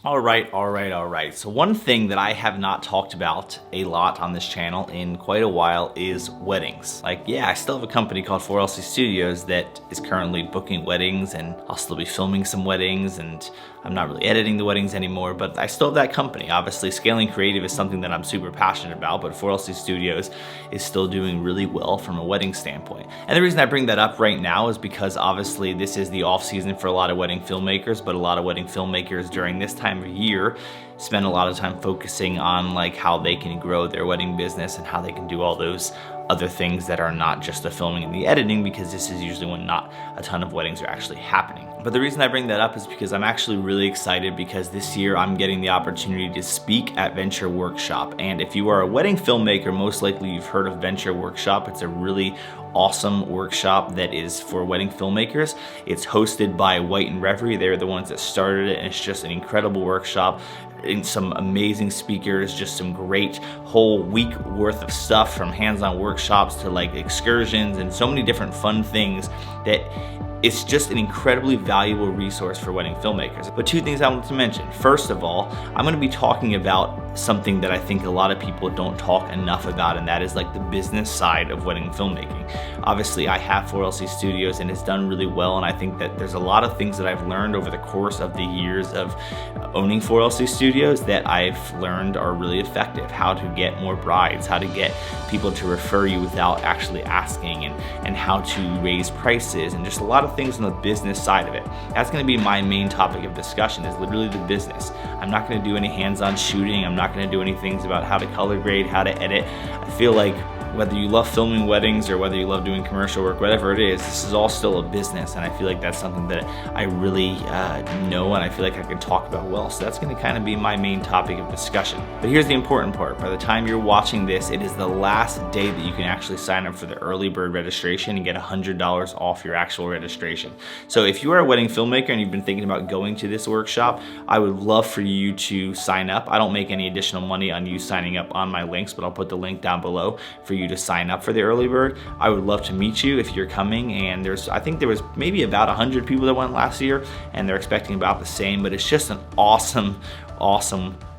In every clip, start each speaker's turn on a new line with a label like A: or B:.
A: All right. So one thing that I have not talked about a lot on this channel in quite a while is weddings. Like, yeah, I still have a company called 4LC Studios that is currently booking weddings, and I'll still be filming some weddings, and I'm not really editing the weddings anymore, but I still have that company. Obviously, scaling creative is something that I'm super passionate about, but 4LC Studios is still doing really well from a wedding standpoint. And the reason I bring that up right now is because obviously this is the off season for a lot of wedding filmmakers, but a lot of wedding filmmakers during this time of year spend a lot of time focusing on like how they can grow their wedding business and how they can do all those other things that are not just the filming and the editing, because this is usually when not a ton of weddings are actually happening. But the reason I bring that up is because I'm actually really excited because this year I'm getting the opportunity to speak at Venture Workshop. And if you are a wedding filmmaker, most likely you've heard of Venture Workshop. It's a really awesome workshop that is for wedding filmmakers. It's hosted by White and Reverie. They're the ones that started it, and it's just an incredible workshop. And some amazing speakers, just some great whole week worth of stuff, from hands-on workshops to like excursions and so many different fun things that it's just an incredibly valuable resource for wedding filmmakers. But two things I want to mention. First of all, I'm gonna be talking about something that I think a lot of people don't talk enough about, and that is like the business side of wedding filmmaking. Obviously, I have 4LC Studios and it's done really well, and I think that there's a lot of things that I've learned over the course of the years of owning 4LC Studios that I've learned are really effective. How to get more brides, how to get people to refer you without actually asking, and how to raise prices, and just a lot of things on the business side of it. That's gonna be my main topic of discussion, is literally the business. I'm not gonna do any hands-on shooting. I'm not gonna do any things about how to color grade, how to edit. I feel like whether you love filming weddings or whether you love doing commercial work, whatever it is, this is all still a business, and I feel like that's something that I really know and I feel like I can talk about well. So that's gonna kind of be my main topic of discussion. But here's the important part. By the time you're watching this, it is the last day that you can actually sign up for the early bird registration and get $100 off your actual registration. So if you are a wedding filmmaker and you've been thinking about going to this workshop, I would love for you to sign up. I don't make any additional money on you signing up on my links, but I'll put the link down below for you to sign up for the early bird. I would love to meet you if you're coming, and I think there was maybe about 100 people that went last year, and they're expecting about the same, but it's just an awesome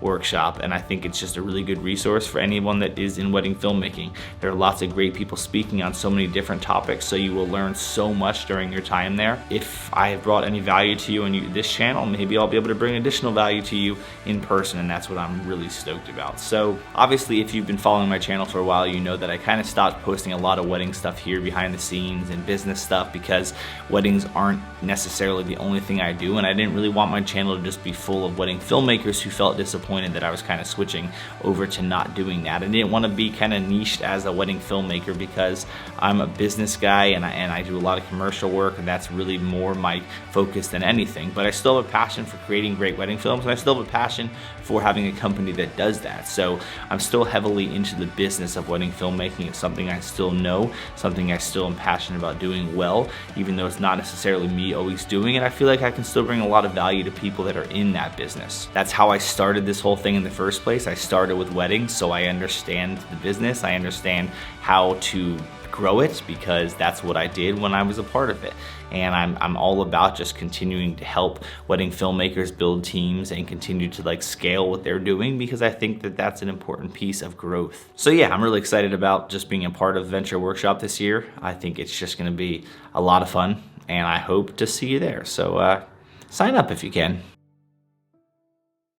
A: workshop, and I think it's just a really good resource for anyone that is in wedding filmmaking. There are lots of great people speaking on so many different topics, so you will learn so much during your time there. If I have brought any value to you on this channel, maybe I'll be able to bring additional value to you in person, and that's what I'm really stoked about. So obviously, if you've been following my channel for a while, you know that I kind of stopped posting a lot of wedding stuff here behind the scenes and business stuff, because weddings aren't necessarily the only thing I do, and I didn't really want my channel to just be full of wedding filmmakers who felt disappointed that I was kind of switching over to not doing that. I didn't want to be kind of niched as a wedding filmmaker, because I'm a business guy and I do a lot of commercial work, and that's really more my focus than anything. But I still have a passion for creating great wedding films, and I still have a passion for having a company that does that. So I'm still heavily into the business of wedding filmmaking. It's something I still know, something I still am passionate about doing well, even though it's not necessarily me always doing it. I feel like I can still bring a lot of value to people that are in that business. That's how I started this whole thing in the first place. I started with weddings, so I understand the business. I understand how to grow it, because that's what I did when I was a part of it. And I'm all about just continuing to help wedding filmmakers build teams and continue to like scale what they're doing, because I think that that's an important piece of growth. So yeah, I'm really excited about just being a part of Venture Workshop this year. I think it's just gonna be a lot of fun, and I hope to see you there. So sign up if you can.